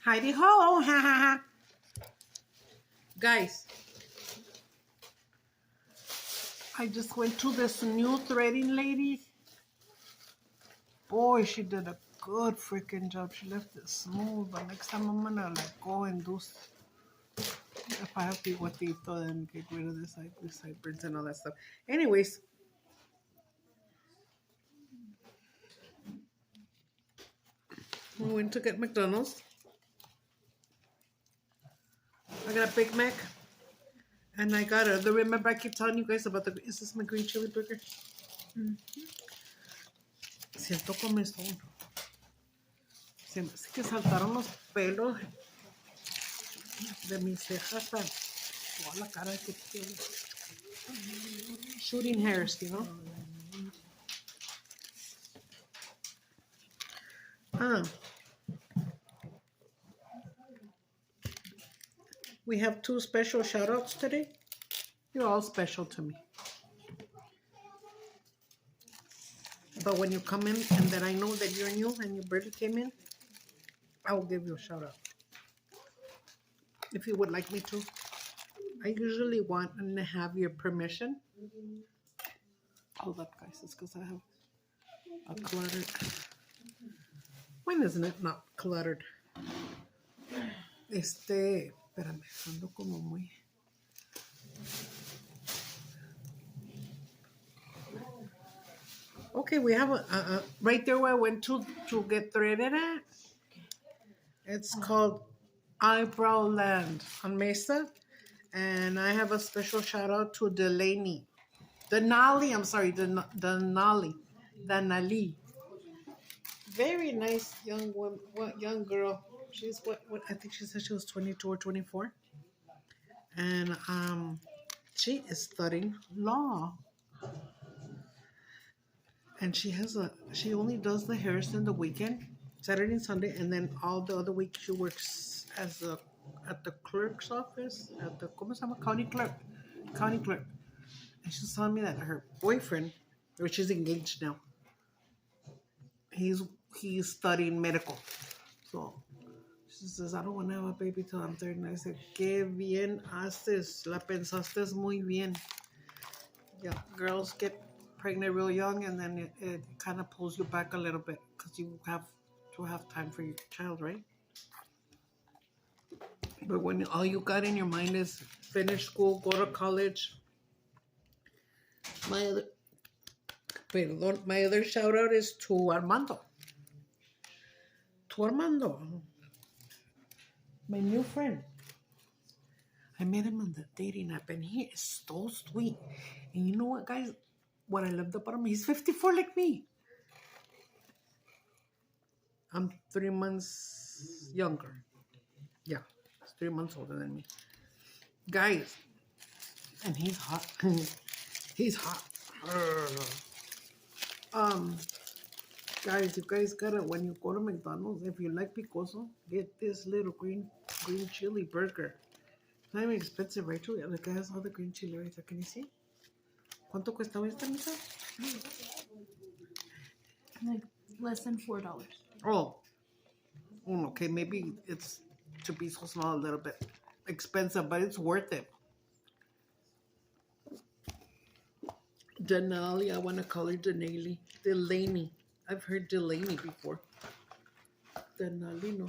Heidi Ho, ha ha ha. Guys, I just went to this new threading lady. Boy, she did a good freaking job. She left it smooth, but next time I'm gonna like go and do. If I have to bigotito and get rid of this sideburns and all that stuff. Anyways, we went to get McDonald's. I got a Big Mac. And I got a, remember I keep telling you guys about the, is this my green chili burger? Siento comezón. Se me hace que saltaron los pelos de mis cejas a toda la cara que tiene. Shooting hairs, you know? We have 2 special shout-outs today. You're all special to me. But when you come in and that I know that you're new and you barely came in, I will give you a shout-out. If you would like me to. I usually want to have your permission. Hold up, guys. It's because I have a cluttered. When isn't it not cluttered? Espérame, ando como muy. Okay, we have a right there where I went to get threaded at. It's called Eyebrow Land on Mesa. And I have a special shout out to Denali. I'm sorry, Denali. Very nice young woman, young girl. She's what I think she said she was 22 or 24. And she is studying law. And she only does the hairs in the weekend, Saturday and Sunday, and then all the other week she works as at the clerk's office, at the county clerk. And she's telling me that her boyfriend, which is engaged now, he's studying medical. So she says, I don't want to have a baby till I'm 30. And I said, qué bien haces, la pensaste muy bien. Yeah, girls get pregnant real young, and then it kind of pulls you back a little bit because you have to have time for your child, right? But when all you got in your mind is finish school, go to college. My other shout out is to Armando. My new friend. I met him on the dating app, and he is so sweet. And you know what, guys? What I loved about him, he's 54 like me. I'm 3 months younger. Yeah, he's 3 months older than me. Guys, and he's hot. He's hot. Guys, you guys gotta, when you go to McDonald's, if you like picoso, get this little green chili burger. It's not even expensive, right? Like, it has all the green chili right there. Can you see? ¿Cuánto cuesta esta, Misa? Like less than $4. Oh, okay. Maybe it's to be so small a little bit expensive, but it's worth it. Denali, I want to call her Delaney. I've heard Delaney before. Denali, no.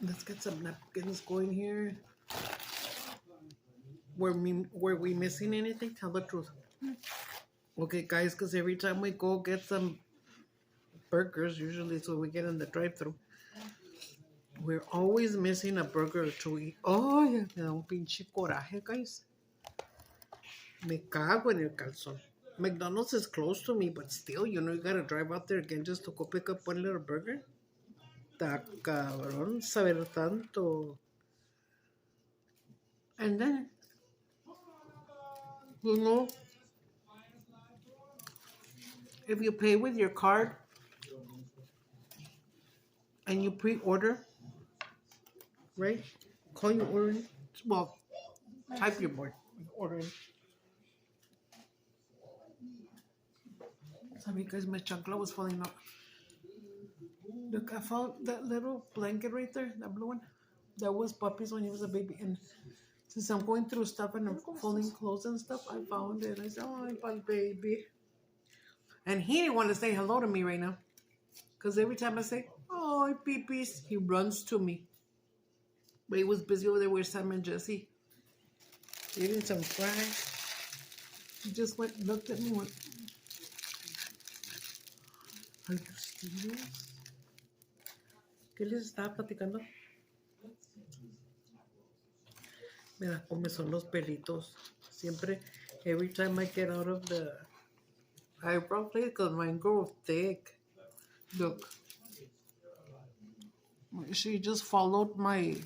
Let's get some napkins going here. Were we missing anything? Tell the truth. Okay, guys, because every time we go get some burgers, usually it's what we get in the drive-thru, we're always missing a burger to eat. Oh, yeah, me da un pinche coraje, guys. Me cago en el calzón. McDonald's is close to me, but still, you gotta drive out there again just to go pick up one little burger. Ta cabrón, saber tanto. And then, if you pay with your card and you pre-order, right? Call you ordering. Well, type your board. Ordering. Sorry, guys, my chancla was falling off. Look, I found that little blanket right there, that blue one. That was Puppy's when he was a baby. And since I'm going through stuff and I'm folding clothes and stuff, I found it. I said, oh, my baby. And he didn't want to say hello to me right now. Because every time I say, oh, peepees, he runs to me. But he was busy over there with Sam and Jesse. Eating some fries. He just looked at me and went, are you serious? ¿Qué les estaba platicando? Mira cómo son los pelitos. Siempre, every time I get out of the eyebrow place, because mine grow thick. Look. She just followed my...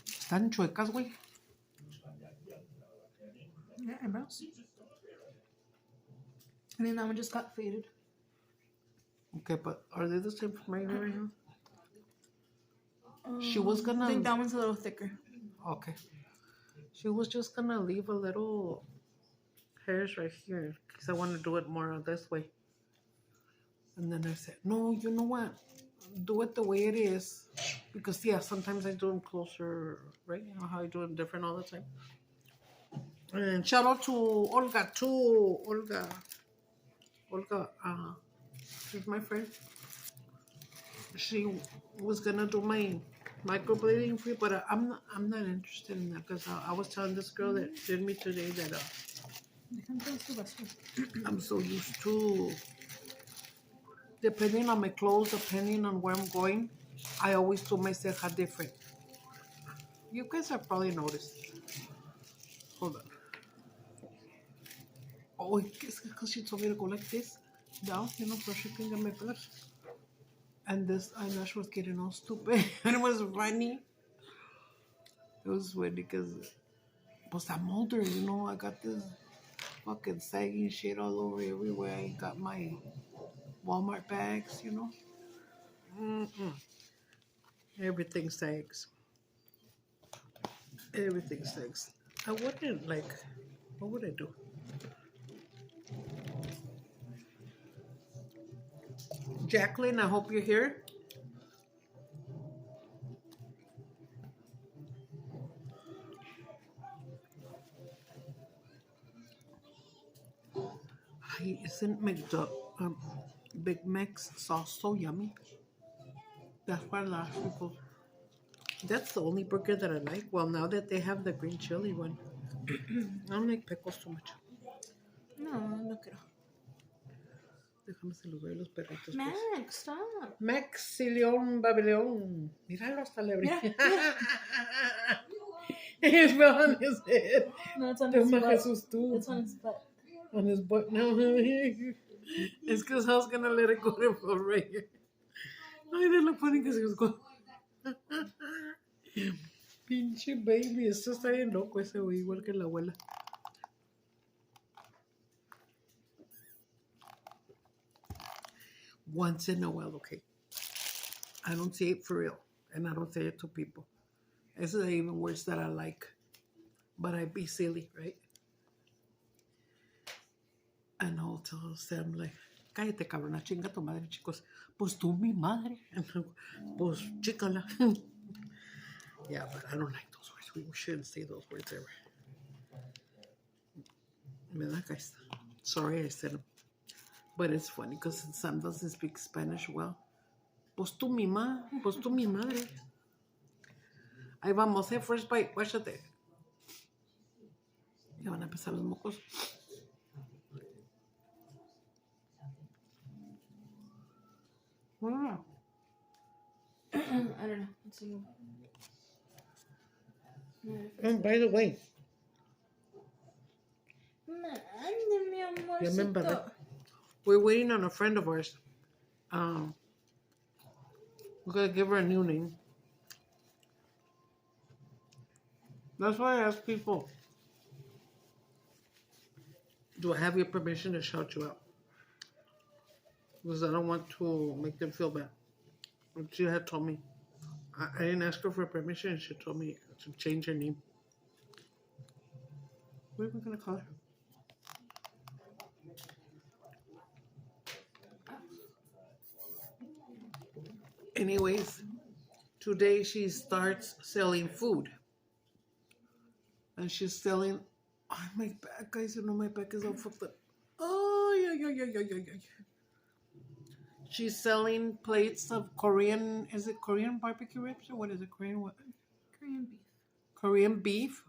Están chuecas, güey. Yeah, eyebrows. I mean, that one just got faded. Okay, but are they the same from right now? She was gonna... I think that one's a little thicker. Okay. She was just gonna leave a little hairs right here because I want to do it more this way. And then I said, no, you know what? Do it the way it is. Because, yeah, sometimes I do them closer, right? You know how I do them different all the time. And shout out to Olga, too. Olga, she's my friend. She was going to do my microblading free, but I'm not interested in that because I was telling this girl that did me today that I'm so used to, depending on my clothes, depending on where I'm going, I always do my ceja different. You guys have probably noticed. Hold on. Oh, it's because she told me to go like this, down, you know, so she can get my fingers. And this eyelash was getting all stupid. And it was funny. It was weird because, pues, I'm older, you know. I got this fucking sagging shit all over everywhere. I got my Walmart bags, you know. Everything sags. Everything sags. I wouldn't, like, what would I do? Jacqueline, I hope you're here. Isn't Big Mac's sauce so yummy? That's why last people. That's the only burger that I like. Well, now that they have the green chili one. I don't like pickles too much. No, look it up. Déjame saludar a los perritos. Max, stop. Max y León Babylon. Míralo hasta le abrí. It's on his head. No, it's on his butt. Jesús, tú. It's on his butt. On his butt. No. It's because I was going to let it go to fall right here. Ay, de lo funny que se juzgó. Pinche baby. Esto está bien loco ese güey, igual que la abuela. Once in a while, okay. I don't say it for real. And I don't say it to people. This is even words that I like. But I be silly, right? And I'll tell Sam, like, cállate, cabrona, chinga tu madre, chicos. Pues tú, mi madre. Pues, chícala. Yeah, but I don't like those words. We shouldn't say those words ever. ¿Verdad, guys? Sorry I said them. But it's funny because Sam doesn't speak Spanish well. Pues tú, mi madre. Ahí vamos, first bite, guáchate. Ya van a empezar los mocos. Wow. I don't know. Let's see. And by the way, we're waiting on a friend of ours. We're going to give her a new name. That's why I ask people, do I have your permission to shout you out? Because I don't want to make them feel bad. She had told me. I didn't ask her for permission. She told me to change her name. What are we going to call her? Anyways, today she starts selling food. And she's selling. Oh, my back, guys. You know, my back is all fucked up. Oh, yeah. She's selling plates of Korean. Is it Korean barbecue ribs or what is it? Korean what? Korean beef. Korean beef.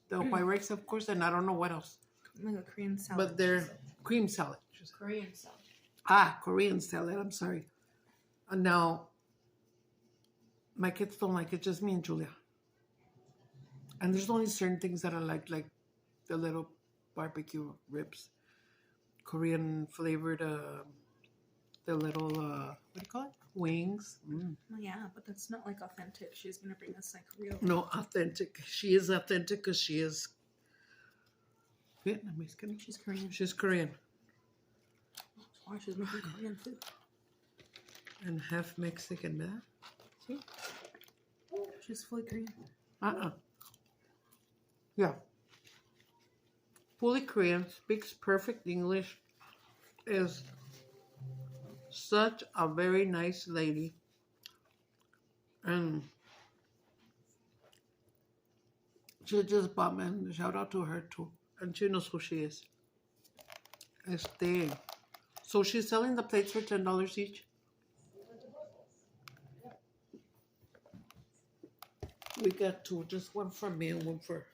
The white rice, of course, and I don't know what else. Like a Korean salad. But they're cream salad. Korean salad. Korean salad. I'm sorry. And now, my kids don't like it. Just me and Julia. And there's only certain things that I like the little barbecue ribs, Korean flavored, the little what do you call it? Wings. Well, yeah, but that's not like authentic. She's gonna bring us like real. No, authentic. She is authentic because she is Vietnamese. She's Korean. She's Korean. That's why she's making Korean food. And half Mexican, huh? See? She's fully Korean. Yeah. Fully Korean, speaks perfect English, is such a very nice lady. And she just bought me, and shout out to her too. And she knows who she is. So she's selling the plates for $10 each. We got two, just one for me and one for.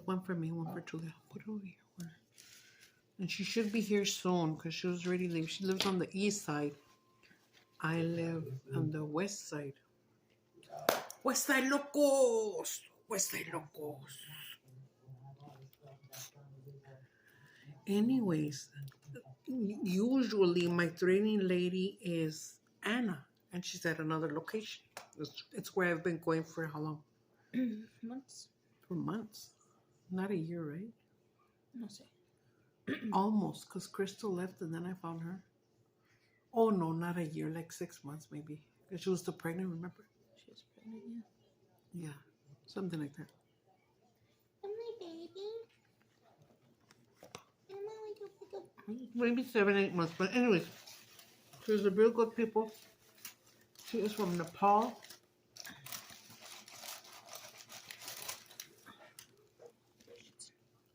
One for me, one for Julia. Put it over here. And she should be here soon because she was ready to leave. She lives on the east side. I live on the west side. West Side Locos! West Side Locos. Anyways, usually my training lady is Anna. And she's at another location. It's where I've been going for how long? Months. For months. Not a year, right? No sé. Almost, because Crystal left and then I found her. Oh, no, not a year, like 6 months maybe. Because she was still pregnant, remember? She was pregnant, yeah. Yeah, something like that. And my baby. Maybe 7, 8 months. But anyways, she's a real good people. She is from Nepal.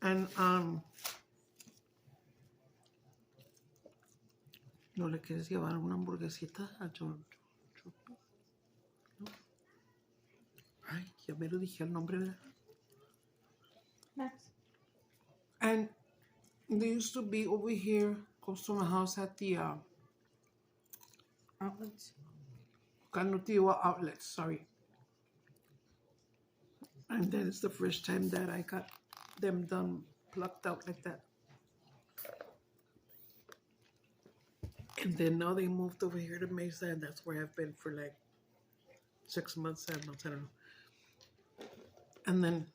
And ¿no le quieres llevar una hamburguesita a John? ¿No? Ay, ya me lo dije el nombre, ¿verdad? Max. And they used to be over here close to my house at the Outlets. Canutiwa outlets, sorry. And that is the first time that I got them done, plucked out like that. And then now they moved over here to Mesa, and that's where I've been for like 6 months, 7 months, I don't know. And then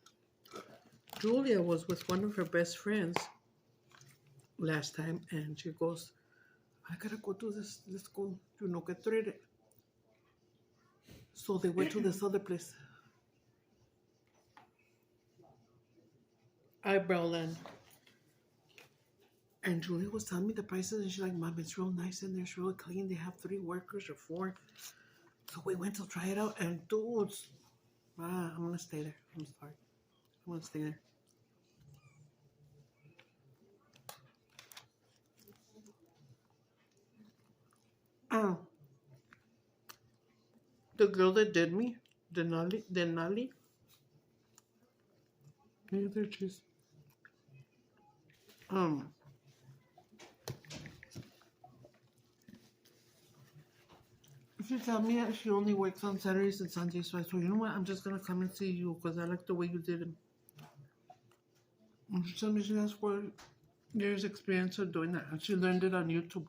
Julia was with one of her best friends last time, and she goes, I gotta go to this school, you know, get ready. So they went to this other place. Eyebrow land. And Julia was telling me the prices, and she's like, Mom, it's real nice in there, it's real clean. They have 3 workers or 4. So we went to try it out, and dudes, I'm gonna stay there. I'm sorry. I'm gonna stay there. The girl that did me, Denali. Maybe they're just she told me that she only works on Saturdays and Sundays, so I told you know what, I'm just gonna come and see you because I like the way you did it. And she told me she has 4 years experience of doing that, and she learned it on YouTube.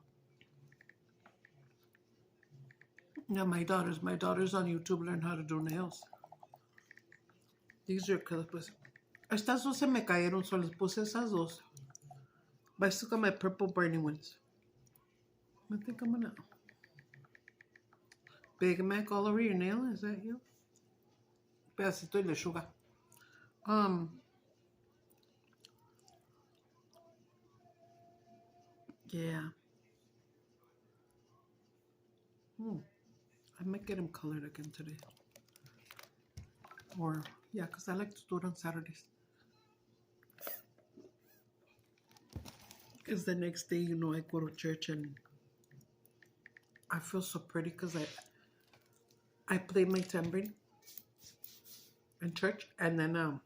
Yeah, my daughters on YouTube learn how to do nails. These are pues. Estas dos se me cayeron, so les puse esas dos. But I still got my purple burning ones. I think I'm gonna Big Mac all over your nail, is that you? Pedacito de lechuga. Yeah. I might get them colored again today. Or, yeah, because I like to do it on Saturdays. Because the next day, you know, I go to church and I feel so pretty because I play my tambourine in church. And then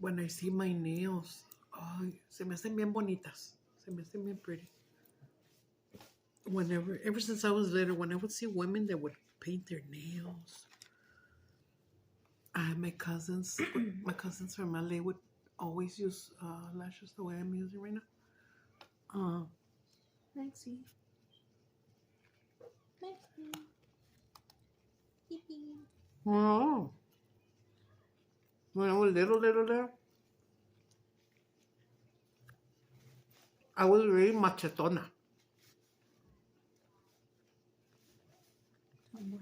when I see my nails, oh, se me hacen bien bonitas. Se me hacen bien pretty. Ever since I was little, when I would see women that would paint their nails, my cousins from LA would always use lashes the way I'm using right now. Lexi. Lexi. Yippee. Oh, when I was little, I was really machetona. Tomboy.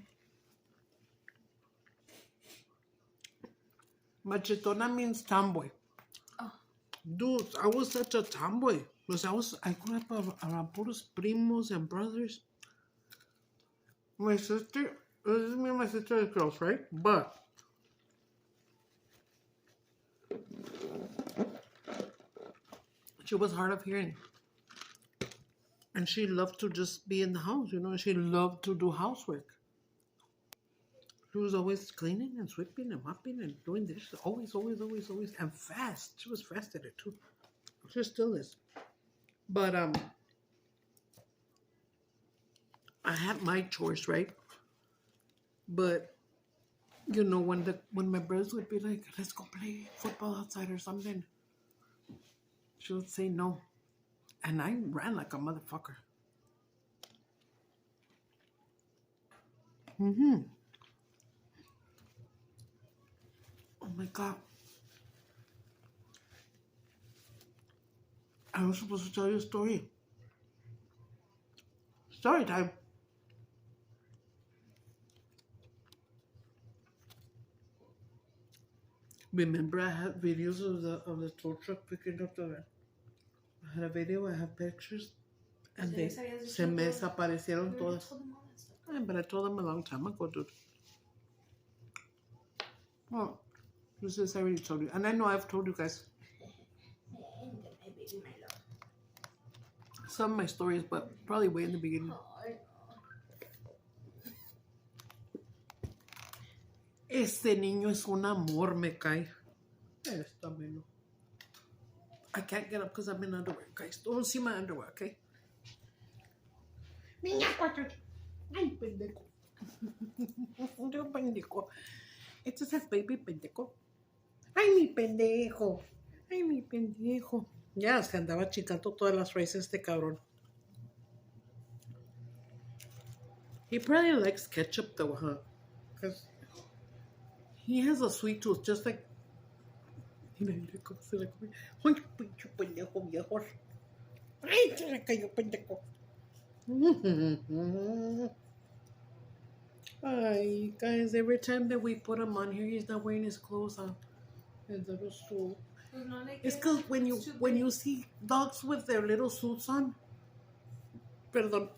Machetona means tomboy. Oh. Dude, I was such a tomboy. Because I grew up around puros primos and brothers. My sister, this is me and my sister as girls, right? But she was hard of hearing. And she loved to just be in the house, you know. She loved to do housework. She was always cleaning and sweeping and mopping and doing dishes. Always. And fast. She was fast at it too. She still is. But I had my chores, right? But you know, when my brothers would be like, let's go play football outside or something, she would say no. And I ran like a motherfucker. Oh my God. I was supposed to tell you a story. Story time. Remember, I had videos of the tow truck picking up the. I had a video. I have pictures, and they se me desaparecieron todas. But I told them a long time ago, dude. Well, this is I already told you, and I know I've told you guys some of my stories, but probably way in the beginning. Este niño es un amor, me cae. Estamelo. I can't get up because I'm in underwear, guys. Don't see my underwear, okay? Niña, ay, pendejo. Yo pendejo. Este es el baby pendejo. Ay, mi pendejo. Ay, mi pendejo. Ya, se andaba chicando todas las raíces este cabrón. He probably likes ketchup though, huh? Because he has a sweet tooth, just like. Ay, pinche pendejo viejo. Ay, se le cayó pendejo. Ay, guys, every time that we put him on here, he's not wearing his clothes on. His little stool. It's because when you see dogs with their little suits on, perdón,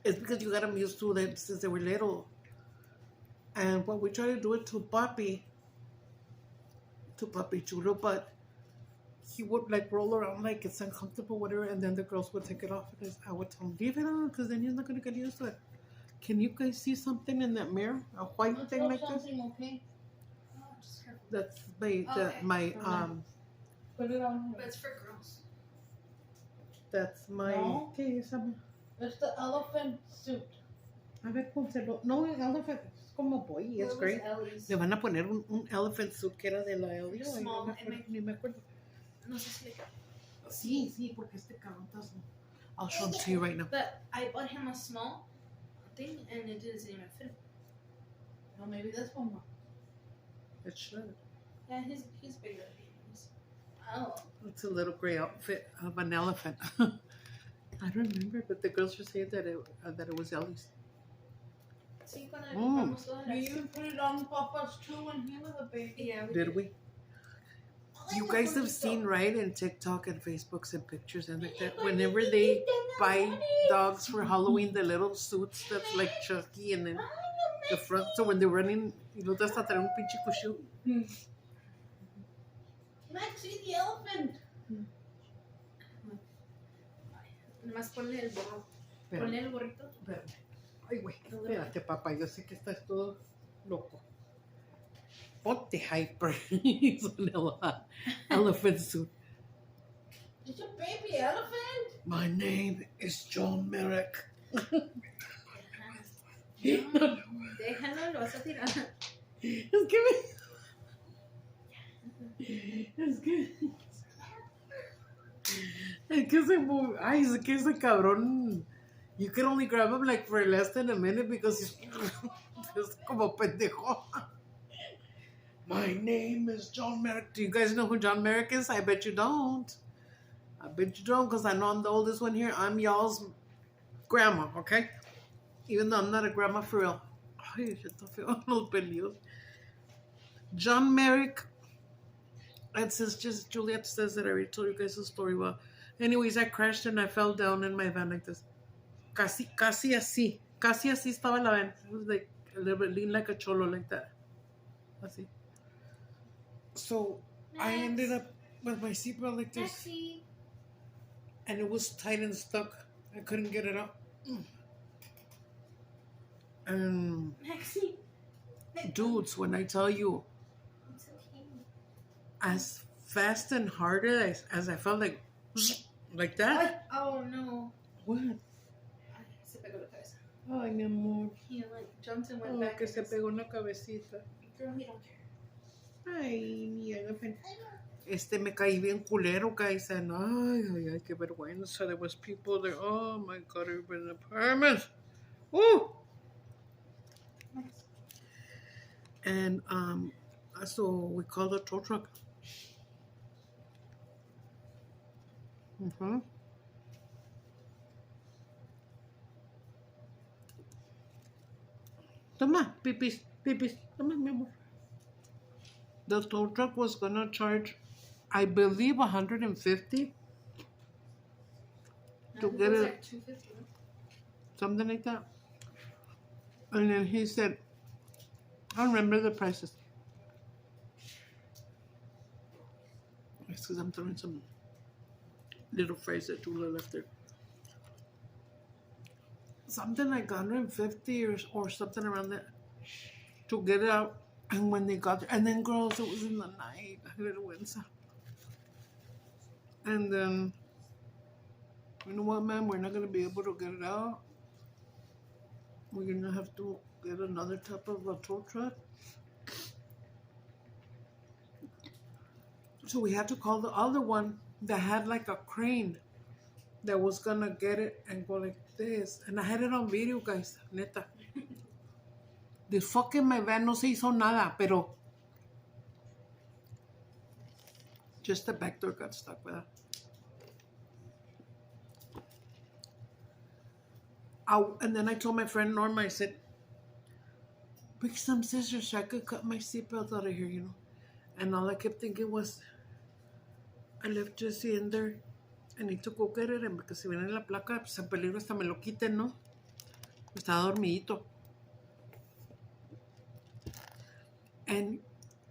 it's because you got them used to them since they were little. And when we try to do it to Papi Chulo, but he would like roll around like it's uncomfortable, whatever, and then the girls would take it off. And I would tell him, leave it on, because then he's not going to get used to it. Can you guys see something in that mirror? A white thing like this? Okay. That's my Put it on. But it's for girls. That's my. No. ¿Qué es esa? It's the elephant suit. A ver, pónselo. No, el elephant es como boy, es great. Le van a poner un elephant suit que era de la Elio. Small, Ni me acuerdo. No sé si. Sí, porque este cabrón está. I'll show him to you right now. But I bought him a small thing and it didn't even fit him. Well, maybe this one will. It should. Yeah, he's bigger than me. Oh. It's a little gray outfit of an elephant. I don't remember, but the girls were saying that it was Ellie's. Sí, cuando compramos todas We las. even put it on Papa's too when he was a baby. Yeah, we Did we? You guys have seen, right, in TikTok and Facebooks and pictures and like that, whenever they buy dogs for Halloween, the little suits that's like Chucky and then the front, so when they're running, y los hasta traen un pinche cuchillo. Max, see the elephant. Nomás ponle el gorro. Espérame, Ponle el gorrito. espérame. Ay, güey, espérate, papá, yo sé que estás todo loco. Ponte hyper. Elephant suit. It's a baby elephant. My name is John Merrick. Déjalo, lo vas a tirar. Es que se movió. Ay, es que ese cabrón. You can only grab him like for less than a minute because he's es como pendejo. My name is John Merrick. Do you guys know who John Merrick is? I bet you don't. I bet you don't because I know I'm the oldest one here. I'm y'all's grandma, okay? Even though I'm not a grandma for real. Ay, shit, está feo, los pelillos. John Merrick. It says just Juliet says that I already told you guys the story. Well, anyways, I crashed and I fell down in my van like this. Casi así. Casi así estaba la van. It was like a little bit lean like a cholo like that. Así. So I ended up with my seatbelt like this. Maxie. And it was tight and stuck. I couldn't get it out. And Maxie. dudes, when I tell you, It's okay. as fast and hard as I felt like that. Oh no. What? Ay, se pegó la cabeza. Ay, mi amor. He like jumped and went Oh, back. que and se just- pegó una cabecita. Girl, he don't care. Ay, mi elephant. Me caí bien culero, guys. And ay, qué vergüenza. There was people there. Oh my God, everybody in the apartment. Woo! And so we called a tow truck. Toma, pipis. Toma, mi amor. The tow truck was gonna charge, I believe, $150 No, to I think get it was it, like 250. something like that. And then he said, I don't remember the prices. It's because I'm throwing some little fries that Julia left there. Something like 150 or something around that to get it out. And when they got there, and then girls, it was in the night. Vergüenza. And then, you know what, man? We're not going to be able to get it out. We're going to have to get another type of a tow truck. So we had to call the other one that had like a crane that was going to get it and go like this. And I had it on video, guys. Neta. The fucking my van no se hizo nada, pero just the back door got stuck with that. And then I told my friend Norma, I said, bring some scissors so I could cut my seatbelt out of here, you know. And all I kept thinking was, I left Jesse in there. I need to go get it. And because si viene la placa, pues en peligro hasta me lo quiten, ¿no? Estaba dormidito. And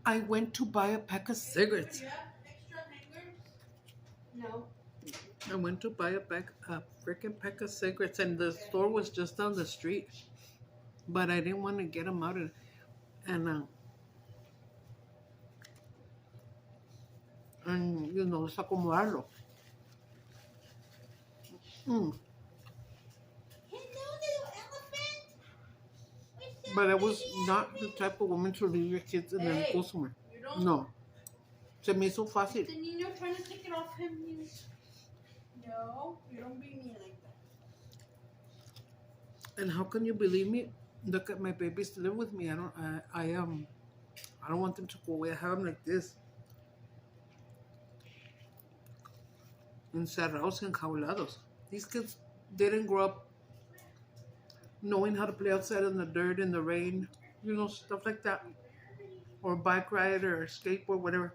I went to buy a pack of cigarettes. Do you have extra hangers? No. I went to buy a freaking pack of cigarettes, and the store was just down the street. But I didn't want to get them out. And you know, desacomodarlo. Hello, little elephant. What's up, But I was baby not the elephant? type of woman to leave your kids and then Hey. go somewhere. You don't. No. Se me hizo fácil. The niño trying to take it off him. No, you don't be mean like that. And how can you believe me? Look at my babies to live with me. I don't want them to go away. I have them like this. Encerrados, enjaulados. These kids didn't grow up knowing how to play outside in the dirt, in the rain, you know, stuff like that. Or bike ride or skateboard, whatever.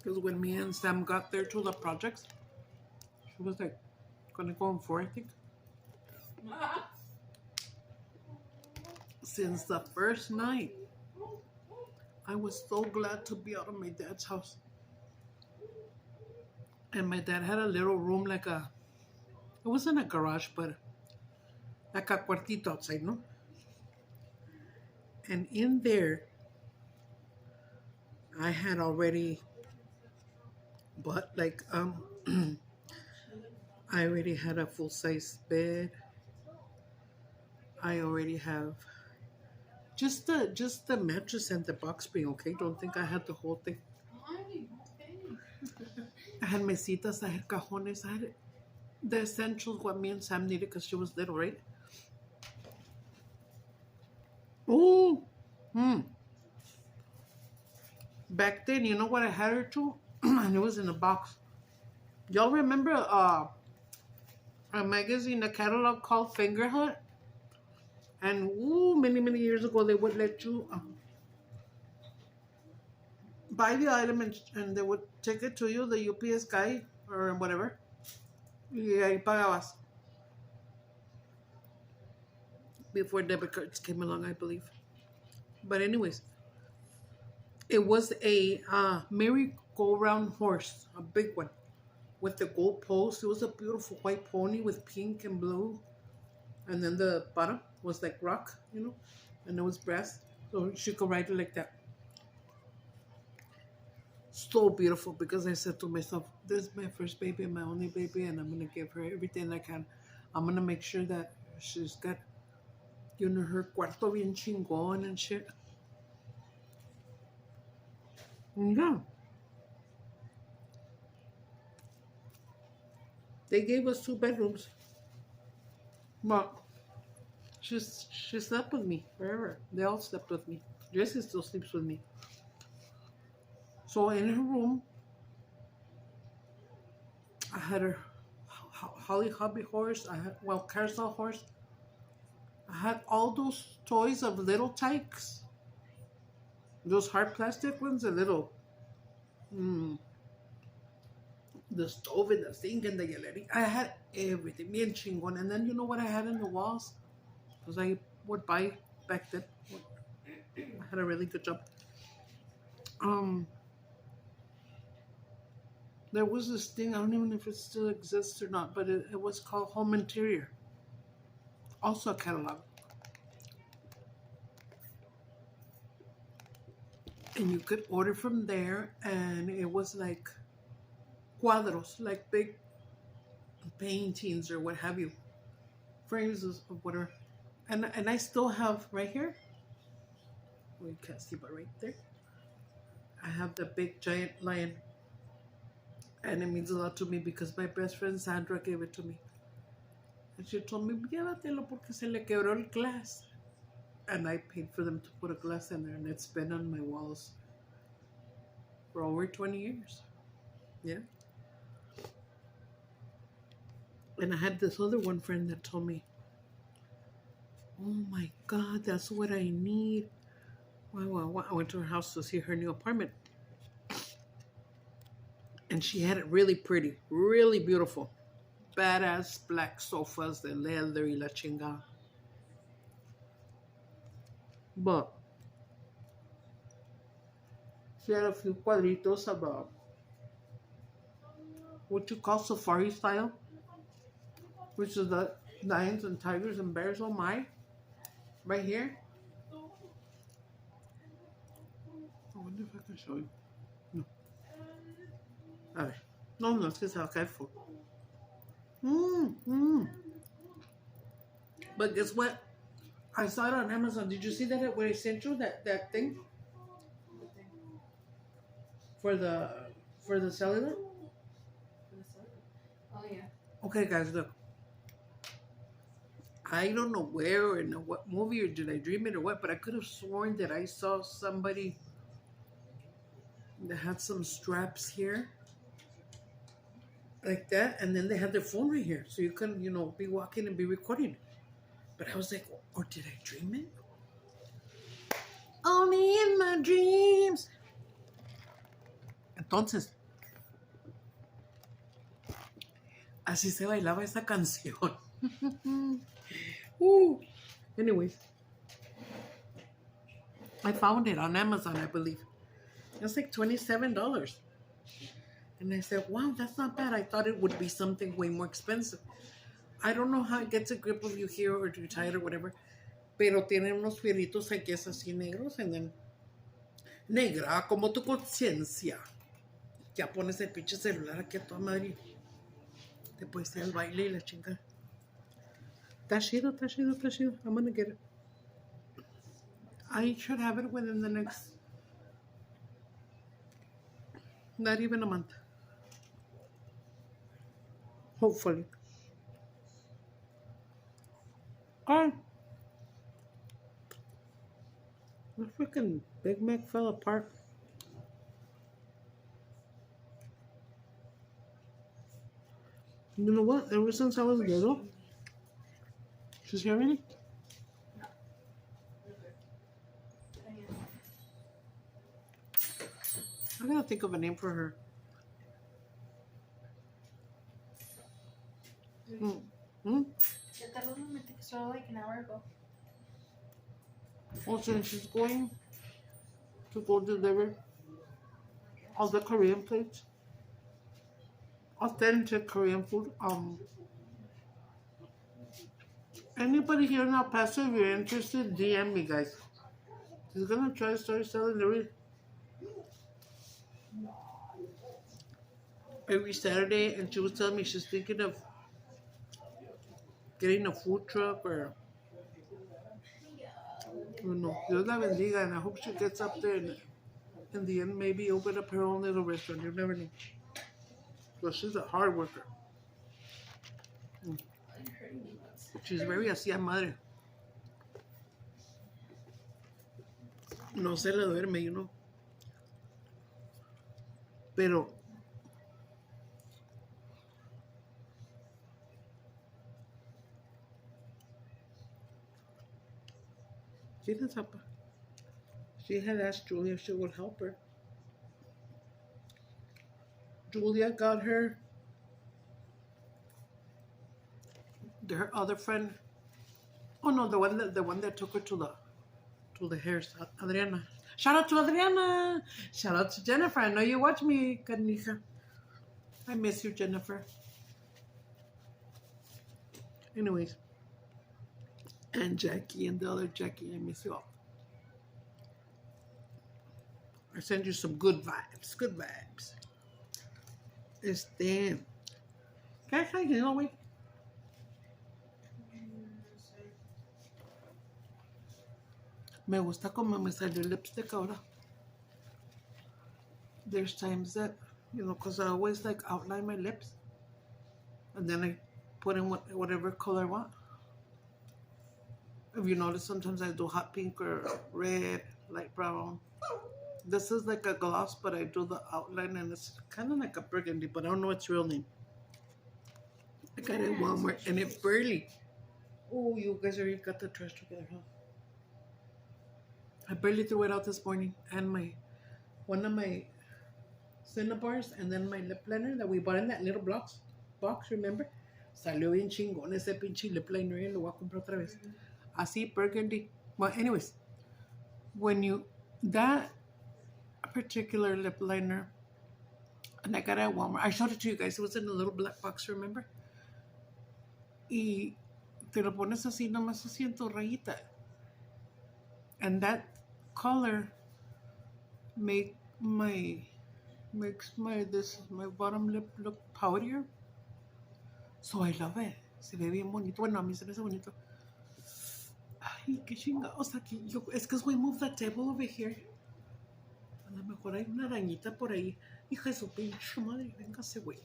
Because when me and Sam got there to the projects, she was like gonna go on 4, I think. Since the first night, I was so glad to be out of my dad's house. And my dad had a little room, it wasn't a garage, but like a cuartito outside, no? And in there, I had already bought I already had a full-size bed. I already have just the mattress and the box spring, okay? Don't think I had the whole thing. I had mesitas, I had cajones, I had the essentials, what me and Sam needed because she was little, right? Oh, back then, you know what I had her to? And it was in a box. Y'all remember a magazine, a catalog called Finger Hut? And many years ago, they would let you buy the item and they would take it to you, the UPS guy or whatever. Y ahí pagabas. Before debit cards came along, I believe. But anyways, it was a merry-go-round horse, a big one, with the gold post. It was a beautiful white pony with pink and blue. And then the bottom was like rock, you know, and it was brass. So she could ride it like that. So beautiful, because I said to myself, this is my first baby, my only baby, and I'm going to give her everything I can. I'm going to make sure that she's got, you know, her cuarto bien chingón and shit. Yeah. They gave us 2 bedrooms. But she slept with me forever. They all slept with me. Jessie still sleeps with me. So in her room, I had her Holly Hobby horse. I had, carousel horse. I had all those toys of little tykes. Those hard plastic ones, the little, the stove and the sink and the yellery. I had everything, bien chingón. And then you know what I had in the walls? Because I would buy back then. I had a really good job. There was this thing, I don't even know if it still exists or not, but it was called Home Interior. Also a catalog. And you could order from there, and it was like cuadros, like big paintings or what have you. Frames of whatever. And I still have right here, well, you can't see, but right there, I have the big giant lion. And it means a lot to me because my best friend Sandra gave it to me. And she told me, llévatelo porque se le quebró el glass. And I paid for them to put a glass in there, and it's been on my walls for over 20 years. Yeah. And I had this other one friend that told me, oh my God, that's what I need. Wow. I went to her house to see her new apartment. And she had it really pretty, really beautiful. Badass black sofas, the leather y la chingada. But she had a few cuadritos about what you call safari style, which is the lions and tigers and bears. Oh my. Right here. I wonder if I can show you. No. A ver. No, es que se va a caer full. But guess what? I saw it on Amazon. Did you see that when I sent you that thing? For the cellular? Oh yeah. Okay, guys, look. I don't know where or in what movie, or did I dream it or what, but I could have sworn that I saw somebody that had some straps here. Like that, and then they had their phone right here. So you couldn't, be walking and be recording. But I was like, or did I dream it? Only in my dreams. Entonces, Así se bailaba esa canción. Anyways, I found it on Amazon, I believe. It's like $27. And I said, wow, that's not bad. I thought it would be something way more expensive. I don't know how it gets a grip of you here or you're tired or whatever. Pero tiene unos fierritos aquí es así negros. And then, negra, como tu conciencia. Ya pones el pinche celular aquí a toda madre. Te puedes ir al baile y la chingada. Está chido, está chido, está chido. I'm gonna get it. I should have it within the next, not even a month. Hopefully. Oh, the freaking Big Mac fell apart. You know what? Ever since I was little, she's hearing it. I gotta think of a name for her. So like an hour ago. Well, since she's going to go deliver all the Korean plates, authentic Korean food. Anybody here in El Paso, if you're interested, DM me, guys. She's gonna try to start selling every Saturday, and she was telling me she's thinking of getting a food truck or, you know, Dios la bendiga, and I hope she gets up there and in the end maybe open up her own little restaurant. You never know. But she's a hard worker. She's very así a madre. No se le duerme, you know. Pero she had asked Julia if she would help her. Julia got her other friend. Oh no, the one that took her to the hairs, Adriana. Shout out to Adriana. Shout out to Jennifer. I know you watch me, Carnija. I miss you, Jennifer. Anyways, and Jackie and the other Jackie, I miss you all. I send you some good vibes. Good vibes. ¿Qué está diciendo, güey? Me gusta como me salió el lipstick ahora. There's times that, you know, because I always like outline my lips. And then I put in whatever color I want. If you notice, sometimes I do hot pink or red, light brown. This is like a gloss, but I do the outline and it's kind of like a burgundy, but I don't know its real name. I got it at Walmart and it barely. Oh, you guys already got the trash together, huh? I barely threw it out this morning. And one of my Cinnabars and then my lip liner that we bought in that little box, remember? Salió bien chingón ese pinche lip liner y lo voy a comprar otra vez. Así, burgundy. Well, anyways, that particular lip liner, and I got it at Walmart. I showed it to you guys. It was in a little black box, remember? Y te lo pones así, nomás así en tu rayita. And that color makes my bottom lip look powderier. So I love it. Se ve bien bonito. Bueno, a mí se me hace bonito. Ay, qué chingados aquí. Es que we moved that table over here. A lo mejor hay una arañita por ahí. Hija de su pinche madre. Véngase, güey.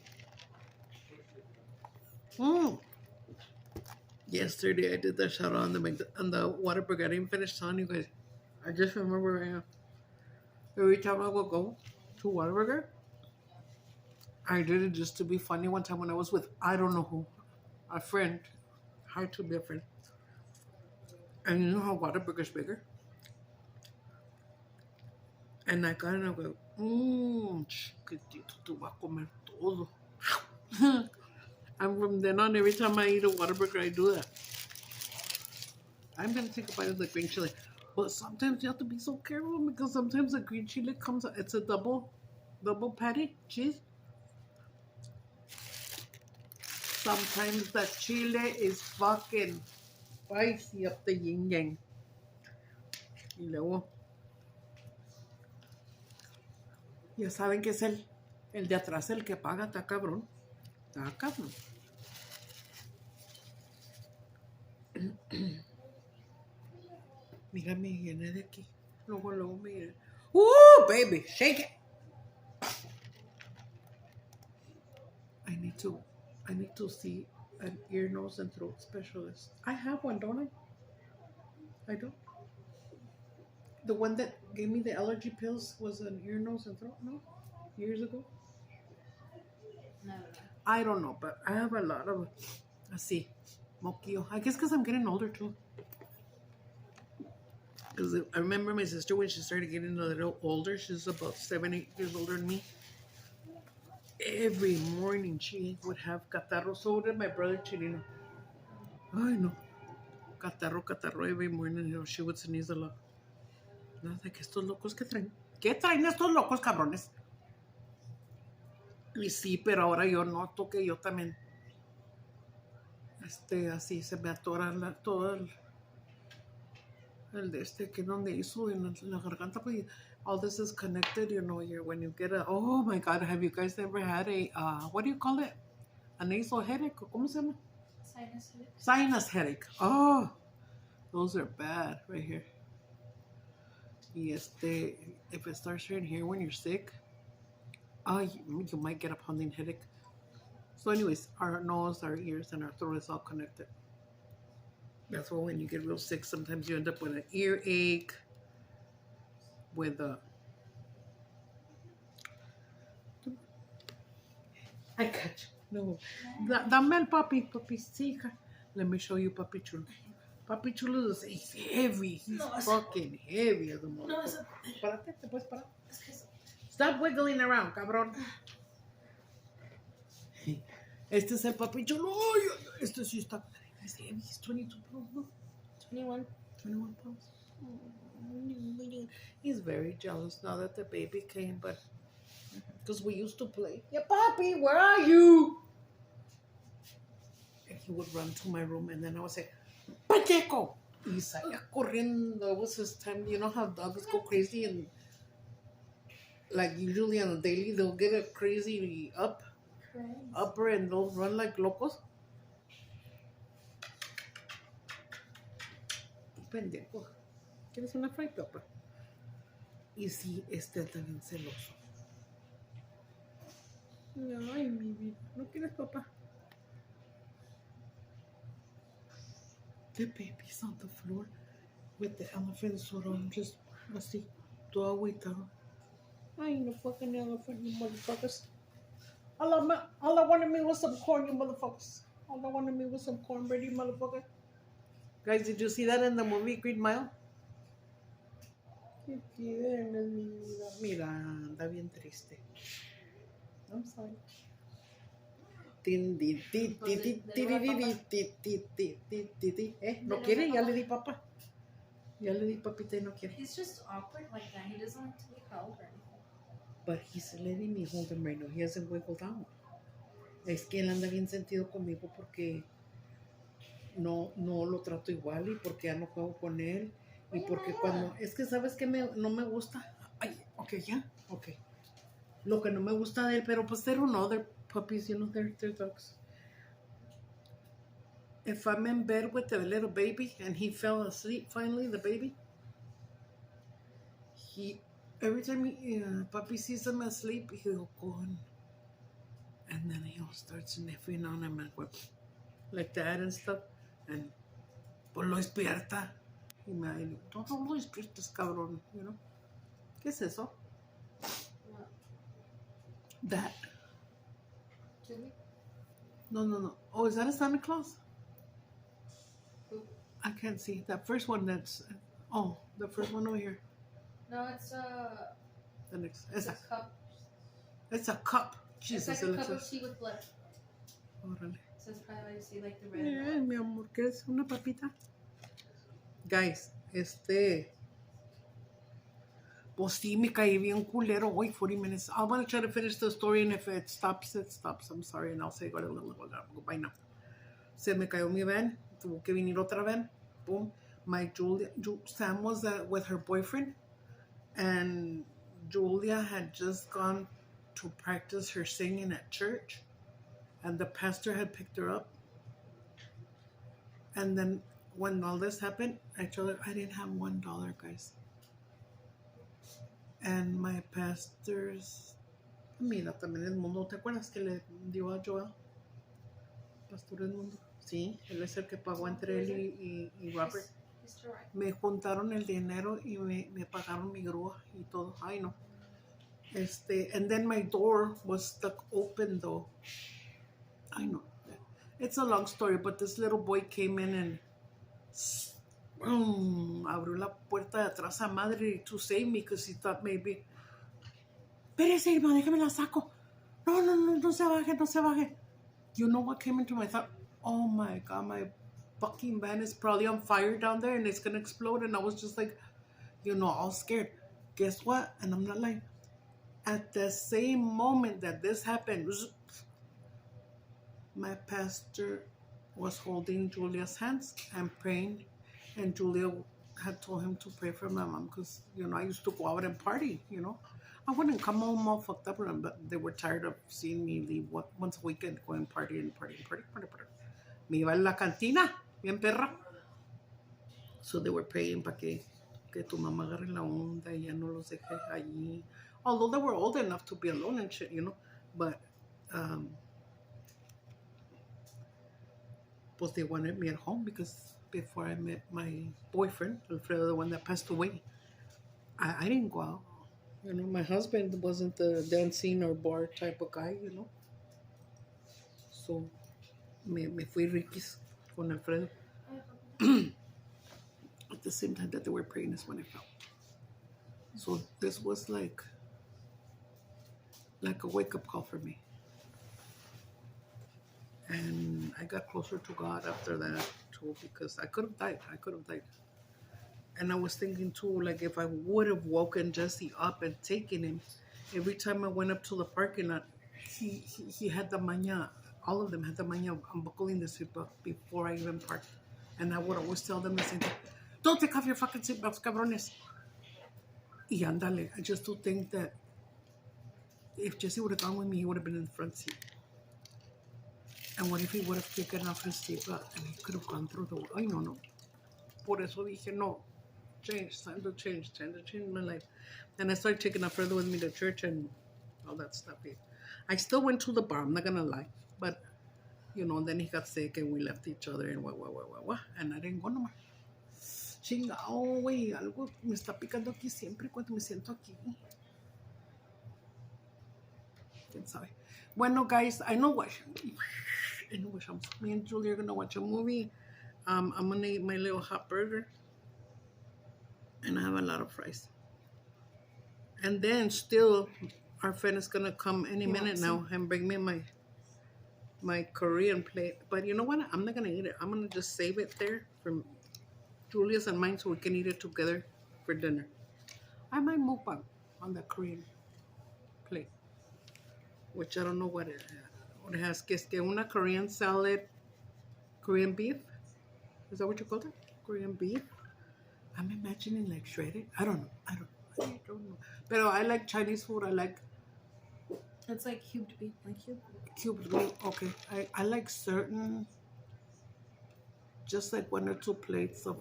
Yesterday I did that shout out on the Whataburger. I didn't finish telling you guys. I just remember every time I would go to Whataburger, I did it just to be funny. One time when I was with I don't know who, a friend, hard to be a friend. And you know how Whataburger's bigger? And I got it and I go, chiquitito, tú vas a comer todo. I'm from then on, every time I eat a Whataburger, I do that. I'm gonna take a bite of the green chili. But sometimes you have to be so careful because sometimes the green chili comes out, it's a double patty cheese. Sometimes the chile is fucking spicy up the yin yang. Y luego, ya saben que es el de atrás el que paga, está cabrón. Está cabrón. Mira, me llené de aquí. Luego me llené. Baby, shake it. I need to see an ear, nose, and throat specialist. I have one, don't I? I don't. The one that gave me the allergy pills was an ear, nose, and throat, no? Years ago? No. I don't know, but I have a lot of, let's see, moquillo. I guess because I'm getting older too. Because I remember my sister when she started getting a little older, she's about 7, 8 years older than me. Every morning she would have catarro. So did my brother Chirino. I know. Catarro every morning. You know, she would sneeze a lot. No, de que estos locos que traen. ¿Qué traen estos locos cabrones? Y sí, pero ahora yo noto que yo también, así se me atora todo el de que donde hizo en la garganta, pues all this is connected, you know, when you get oh my God, have you guys ever had a, what do you call it? A nasal headache? ¿Cómo se llama? Sinus headache. Sinus headache. Oh, those are bad right here. Y if it starts right here when you're sick, you might get a pounding headache. So anyways, our nose, our ears, and our throat is all connected. That's why when you get real sick, sometimes you end up with an earache, with a... I got you. No. Dame el papi chica. Let me show you Papi Chulo. Papi Chulo is heavy. He's fucking heavy as a motherfucker. Párate, te puedes parar. Stop wiggling around, cabrón. Este es el Papi Chulo. Este sí está... He's heavy. He's 22 pounds, no? 21. 21 pounds. He's very jealous now that the baby came, but... Because we used to play. Yeah, Papi, where are you? And he would run to my room, and then I would say, Pacheco! Y salía corriendo. It was his time. You know how dogs go crazy, and like usually on a daily, they'll get a crazy upper, and they'll run like locos. Pendejo. ¿Quieres una fried pepper? Y sí, también celoso. Ay, mi vida. ¿No quieres papá? The baby's on the floor with the elephant sort of just así, todo agüitado. Ay, no fucking elephant, you motherfuckers. All I wanted me was some corn, you motherfuckers. All I wanted me was some cornbread, you motherfucker. Guys, did you see that in the movie Green Mile? ¿Qué tienes, mi vida? Mira, anda bien triste. I'm sorry. No quiere, ya le di papá. Ya le di papita y no quiere. He's just awkward like that. He doesn't like to be held or anything. But he's letting me hold him right now. He hasn't wiggled out. Es que él anda bien sentido conmigo porque no lo trato igual y porque ya no juego con él. Y porque cuando... Es que sabes que no me gusta. Ay, ok, ya. Ok. Lo que no me gusta de él, pero pues they don't know, they're puppies, you know, they're dogs. If I'm in bed with the little baby and he fell asleep finally, the baby, every time Papi sees him asleep, he'll go and then he'll start sniffing on him and like that and stuff. And pues lo despierta. Y me dice, no lo despiertes, cabrón, you know. ¿Qué es eso? That. Chile? No. Oh, is that a Santa Claus? Who? I can't see. That first one that's... Oh, the first one over here. No, it's The next. it's a cup. It's a cup. Jesus, It's like a cup looks of tea with blood. Órale. That's probably why you see like the red. Yeah, mi amor, ¿quieres una papita? Guys, pues sí, me caí bien culero. Wait 40 minutes. I want to try to finish the story, and if it stops, it stops. I'm sorry, and I'll say goodbye now. Se me cayó mi van. Tuvo que venir otra van. Boom. Sam was with her boyfriend, and Julia had just gone to practice her singing at church, and the pastor had picked her up. And then when all this happened, I told her I didn't have $1, guys. And my pastors, mira, también Edmundo, ¿te acuerdas que le dio a Joel? Pastor Edmundo. Sí, él es el que pagó entre él y Robert. Me juntaron el dinero y me pagaron mi grúa y todo. Ay, no. And then my door was stuck open though. I know. It's a long story, but this little boy came in and abrió la puerta de atrás a madre to save me because he thought maybe. Espérese, hermano, déjame la saco. No se baje. You know what came into my thought? Oh my God, my fucking van is probably on fire down there and it's gonna explode. And I was just like, all scared. Guess what? And I'm not lying. At the same moment that this happened, my pastor was holding Julia's hands and praying, and Julia had told him to pray for my mom because, I used to go out and party, I wouldn't come home all fucked up, but they were tired of seeing me leave once a weekend, going party. Me iba a la cantina, bien perra. So they were praying para que tu mamá agarre la onda y ya no los deje allí. Although they were old enough to be alone and shit, but pues they wanted me at home because before I met my boyfriend, Alfredo, the one that passed away, I didn't go out. My husband wasn't the dancing or bar type of guy, So me fui riquis con Alfredo. At the same time that they were praying is when I fell. So this was like a wake-up call for me. And I got closer to God after that too, because I could have died. And I was thinking too, like if I would have woken Jesse up and taken him, every time I went up to the parking lot, he had the maña, all of them had the maña of unbuckling the seatbelt before I even parked. And I would always tell them the same thing, don't take off your fucking seatbelts, cabrones. Y andale, I just do think that if Jesse would have gone with me, he would have been in the front seat. And what if he would have taken off his seatbelt and he could have gone through the wall? Ay, no. Por eso dije, no, time to change my life. And I started taking Alfredo with me to church and all that stuff. I still went to the bar, I'm not gonna lie. But, then he got sick and we left each other and what. And I didn't go no more. Chingao, güey, algo me está picando aquí siempre cuando me siento aquí. ¿Quién sabe? Bueno, guys, I know what. Me and Julie are gonna watch a movie. I'm gonna eat my little hot burger, and I have a lot of fries. And then still, our friend is gonna come any minute now and bring me my Korean plate. But you know what? I'm not gonna eat it. I'm gonna just save it there for Julia's and mine, so we can eat it together for dinner. I might move on the Korean plate, which I don't know what it has. Que es que una Korean salad, Korean beef. Is that what you call it? Korean beef? I'm imagining like shredded. I don't know. But I like Chinese food. I like. It's like cubed beef, Cubed beef. Okay. I like certain. Just like 1 or 2 plates of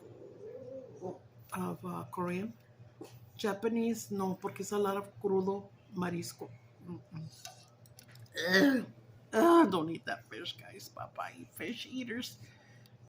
Korean. Japanese, no, porque it's a lot of crudo marisco. Don't eat that fish, guys. Bye-bye, fish eaters.